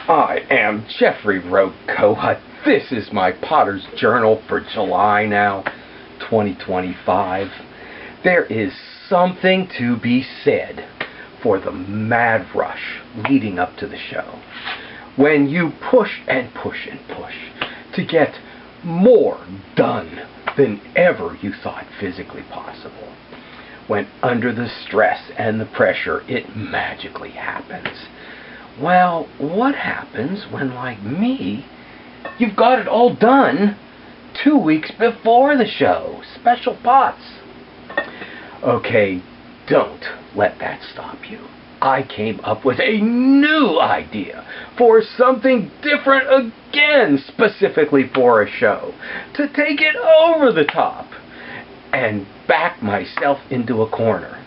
I am Jeffrey Rokoha. This is my Potter's Journal for July now, 2025. There is something to be said for the mad rush leading up to the show. When you push and push and push to get more done than ever you thought physically possible. When under the stress and the pressure, it magically happens. Well, what happens when, like me, you've got it all done 2 weeks before the show? Special pots. Okay, don't let that stop you. I came up with a new idea for something different again, specifically for a show, to take it over the top and back myself into a corner.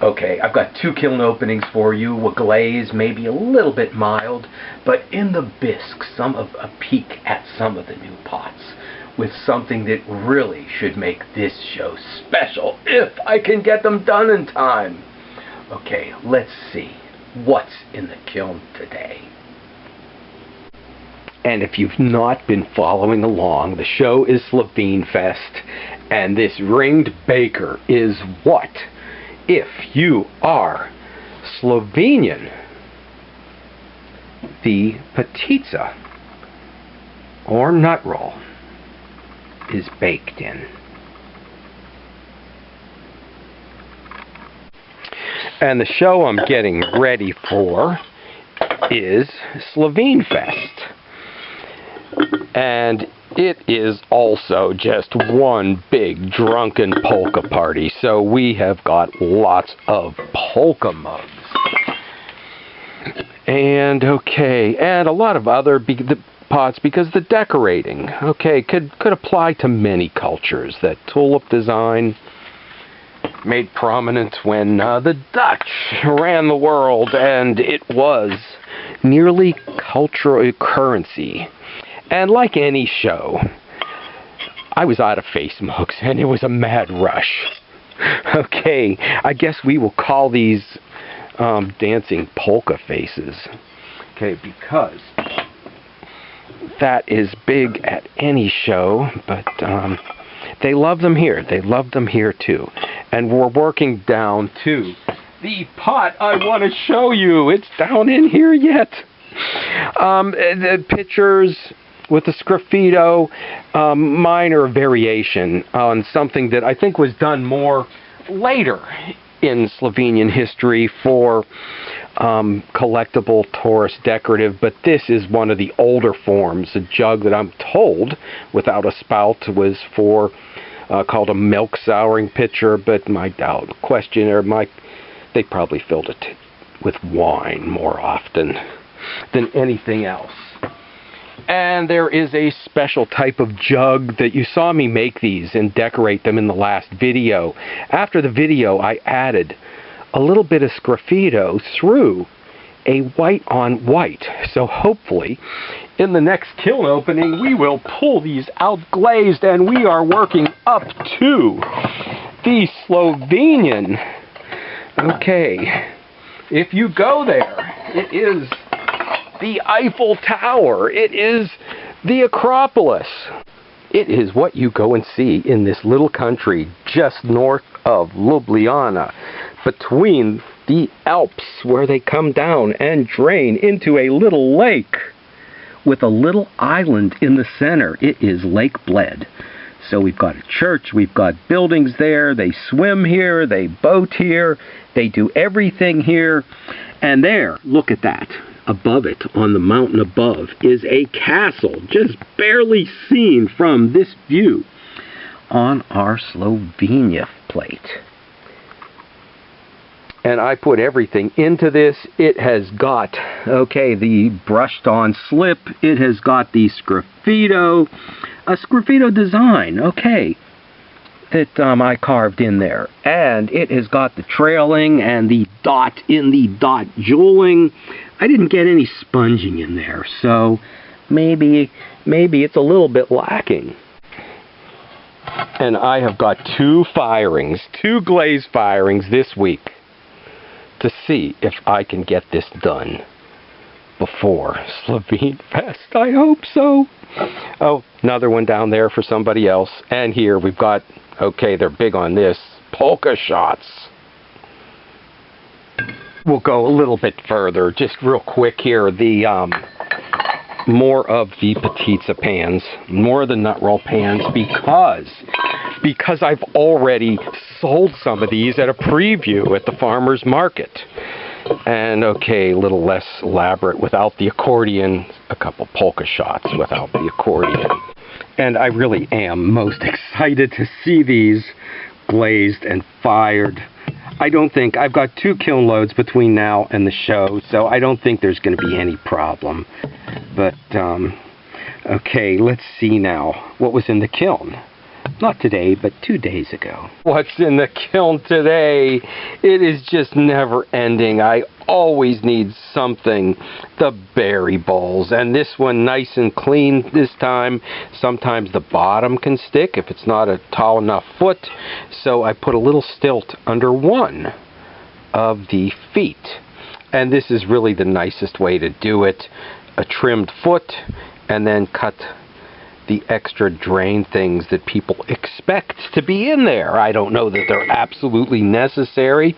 Okay, I've got 2 kiln openings for you, a glaze, maybe a little bit mild, but in the bisque, a peek at some of the new pots with something that really should make this show special if I can get them done in time. Okay, let's see what's in the kiln today. And if you've not been following along, the show is Slovenfest, and this ringed baker is what? If you are Slovenian, the potica, or nut roll, is baked in. And the show I'm getting ready for is Slovenfest. And it is also just one big drunken polka party. So we have got lots of polka mugs. And okay, and a lot of other pots, because the decorating, okay, could apply to many cultures. That tulip design made prominent when the Dutch ran the world, and it was nearly cultural currency. And like any show, I was out of face mugs, and it was a mad rush. Okay, I guess we will call these dancing polka faces. Okay, because that is big at any show, but they love them here. They love them here too. And we're working down to the pot I want to show you. It's down in here yet. The pictures with the sgraffito, minor variation on something that I think was done more later in Slovenian history for collectible tourist decorative, but this is one of the older forms. A jug that I'm told, without a spout, was for called a milk souring pitcher, but my they probably filled it with wine more often than anything else. And there is a special type of jug that you saw me make these and decorate them in the last video. After the video, I added a little bit of sgraffito through a white on white. So hopefully, in the next kiln opening, we will pull these out glazed, and we are working up to the Slovenian. Okay, if you go there, it is the Eiffel Tower. It is the Acropolis. It is what you go and see in this little country just north of Ljubljana, between the Alps, where they come down and drain into a little lake with a little island in the center. It is Lake Bled. So we've got a church, we've got buildings there, they swim here, they boat here, they do everything here. And there, look at that. Above it, on the mountain above, is a castle, just barely seen from this view on our Slovenia plate. And I put everything into this. It has got, okay, the brushed on slip. It has got the sgraffito, a sgraffito design, okay, that I carved in there. And it has got the trailing and the dot in the dot jeweling. I didn't get any sponging in there, so maybe it's a little bit lacking. And I have got 2 firings, 2 glaze firings this week to see if I can get this done before Slovene Fest. I hope so. Oh, another one down there for somebody else. And here we've got, okay, they're big on this, polka shots. We'll go a little bit further, just real quick here. The more of the potica pans, more of the nut roll pans, because I've already sold some of these at a preview at the farmer's market. And okay, a little less elaborate without the accordion, a couple polka shots without the accordion. And I really am most excited to see these glazed and fired. I don't think, I've got 2 kiln loads between now and the show, so I don't think there's going to be any problem. But, okay, let's see now what was in the kiln. Not today, but 2 days ago. What's in the kiln today? It is just never ending. I always need something. The berry bowls. And this one nice and clean this time. Sometimes the bottom can stick if it's not a tall enough foot. So I put a little stilt under one of the feet. And this is really the nicest way to do it. A trimmed foot and then cut the extra drain things that people expect to be in there. I don't know that they're absolutely necessary.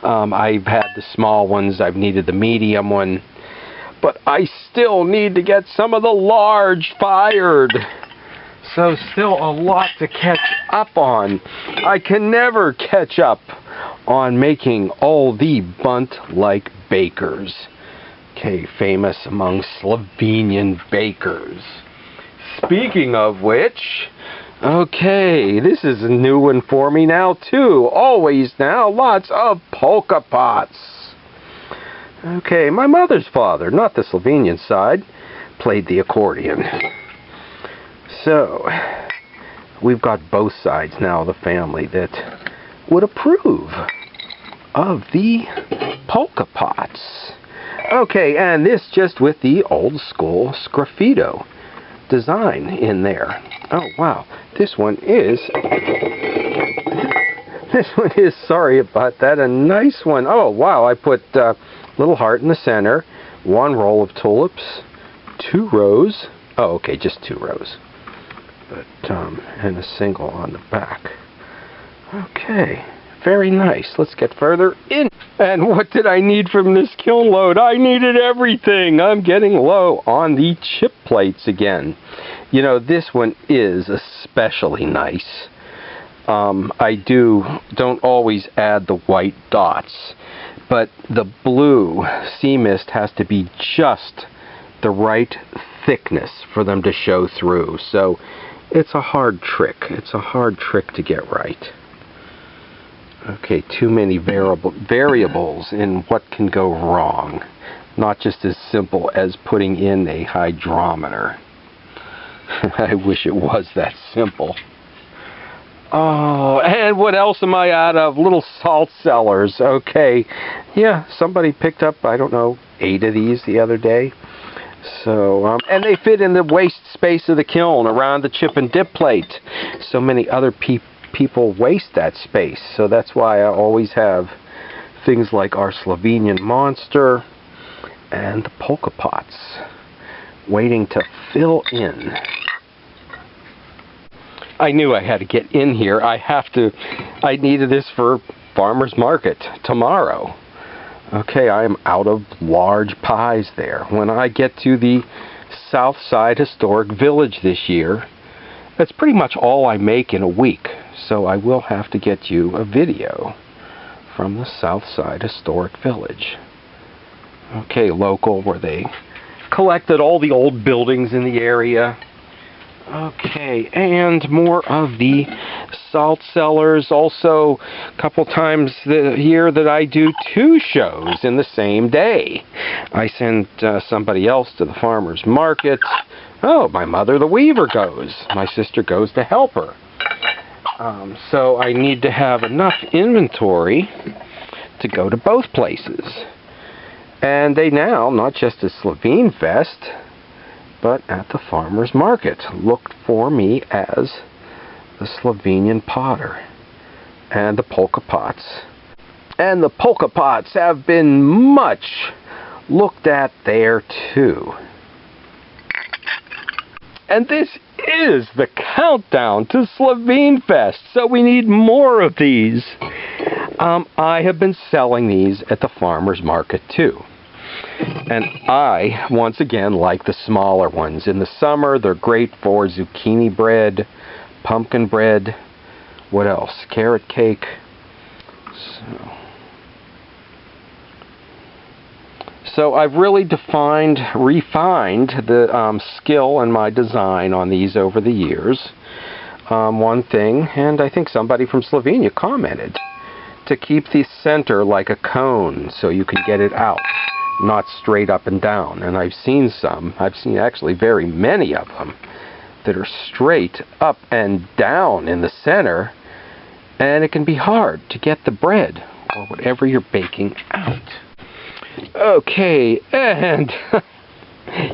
I've had the small ones, I've needed the medium one, but I still need to get some of the large fired. So still a lot to catch up on. I can never catch up on making all the Bundt-like bakers. Okay, famous among Slovenian bakers. Speaking of which, okay, this is a new one for me now too. Always now, lots of polka pots. Okay, my mother's father, not the Slovenian side, played the accordion. So, we've got both sides now of the family that would approve of the polka pots. Okay, and this just with the old school sgraffito design in there. Oh wow, this one is, sorry about that, a nice one. Oh wow, I put a little heart in the center, 1 roll of tulips, 2 rows, oh okay, just 2 rows, but and a single on the back. Okay, very nice. Let's get further in. And what did I need from this kiln load? I needed everything. I'm getting low on the chip plates again. You know, this one is especially nice. I don't always add the white dots, but the blue sea mist has to be just the right thickness for them to show through. So it's a hard trick. It's a hard trick to get right. Okay, too many variables in what can go wrong. Not just as simple as putting in a hydrometer. I wish it was that simple. Oh, and what else am I out of? Little salt cellars. Okay, yeah, somebody picked up, I don't know, 8 of these the other day. So, and they fit in the waste space of the kiln around the chip and dip plate. So many other people waste that space, so that's why I always have things like our Slovenian monster and the polka pots waiting to fill in. I knew I had to get in here. I needed this for farmer's market tomorrow. Okay, I am out of large pies there. When I get to the South Side Historic Village this year, that's pretty much all I make in a week. So I will have to get you a video from the South Side Historic Village. Okay, local, where they collected all the old buildings in the area. Okay, and more of the salt cellars. Also, a couple times here that I do 2 shows in the same day. I send somebody else to the farmer's market. Oh, my mother the weaver goes. My sister goes to help her. So I need to have enough inventory to go to both places. And they now, not just at Slovene Fest, but at the farmer's market, looked for me as the Slovenian potter and the polka pots. And the polka pots have been much looked at there too. And this is the countdown to SLOVENFest, so we need more of these. I have been selling these at the farmer's market too. And I, once again, like the smaller ones. In the summer, they're great for zucchini bread, pumpkin bread, what else? Carrot cake. So I've really refined the skill and my design on these over the years. One thing, and I think somebody from Slovenia commented, to keep the center like a cone so you can get it out, not straight up and down. And I've seen actually very many of them that are straight up and down in the center, and it can be hard to get the bread or whatever you're baking out. Okay, and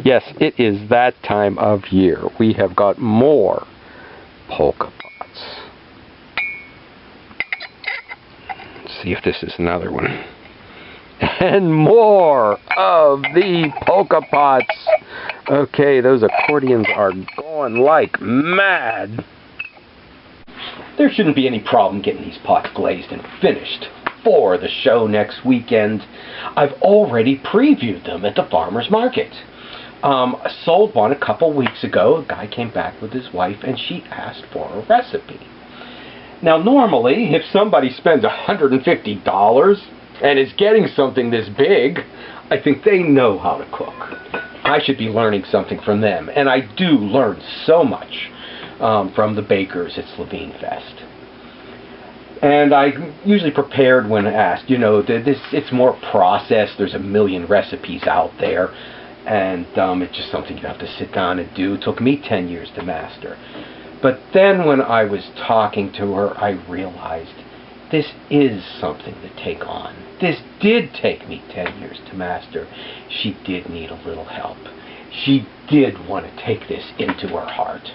yes, it is that time of year. We have got more polka pots. Let's see if this is another one. And more of the polka pots. Okay, those accordions are going like mad. There shouldn't be any problem getting these pots glazed and finished for the show next weekend. I've already previewed them at the farmer's market. I sold one a couple weeks ago. A guy came back with his wife and she asked for a recipe. Now normally, if somebody spends $150 and is getting something this big, I think they know how to cook. I should be learning something from them, and I do learn so much from the bakers at SLOVENFest. And I usually prepared when asked. You know, it's more processed. There's a million recipes out there, and it's just something you have to sit down and do. It took me 10 years to master. But then when I was talking to her, I realized this is something to take on. This did take me 10 years to master. She did need a little help. She did want to take this into her heart.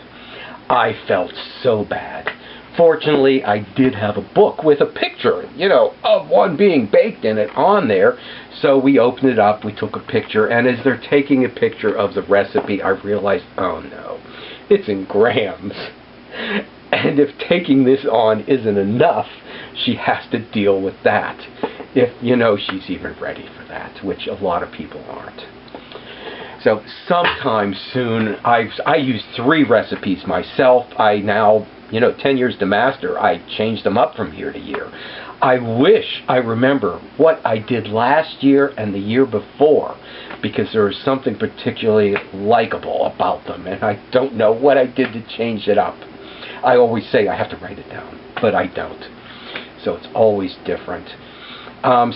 I felt so bad. Fortunately, I did have a book with a picture, you know, of one being baked in it on there. So we opened it up, we took a picture, and as they're taking a picture of the recipe, I realized, oh no, it's in grams. And if taking this on isn't enough, she has to deal with that. If, you know, she's even ready for that, which a lot of people aren't. So sometime soon, I use 3 recipes myself. I now, you know, 10 years to master, I change them up from year to year. I wish I remember what I did last year and the year before, because there is something particularly likable about them, and I don't know what I did to change it up. I always say I have to write it down, but I don't. So it's always different.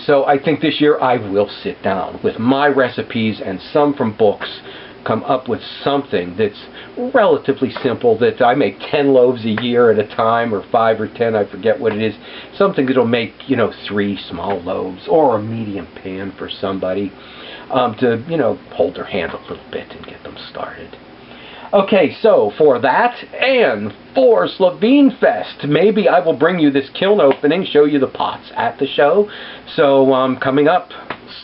So I think this year I will sit down with my recipes and some from books, come up with something that's relatively simple, that I make 10 loaves a year at a time, or 5 or 10, I forget what it is. Something that'll make, you know, 3 small loaves, or a medium pan for somebody, to, you know, hold their hand a little bit and get them started. Okay, so for that, and for SLOVENFest, maybe I will bring you this kiln opening, show you the pots at the show. So, coming up,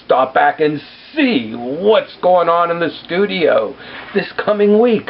stop back and see what's going on in the studio this coming week.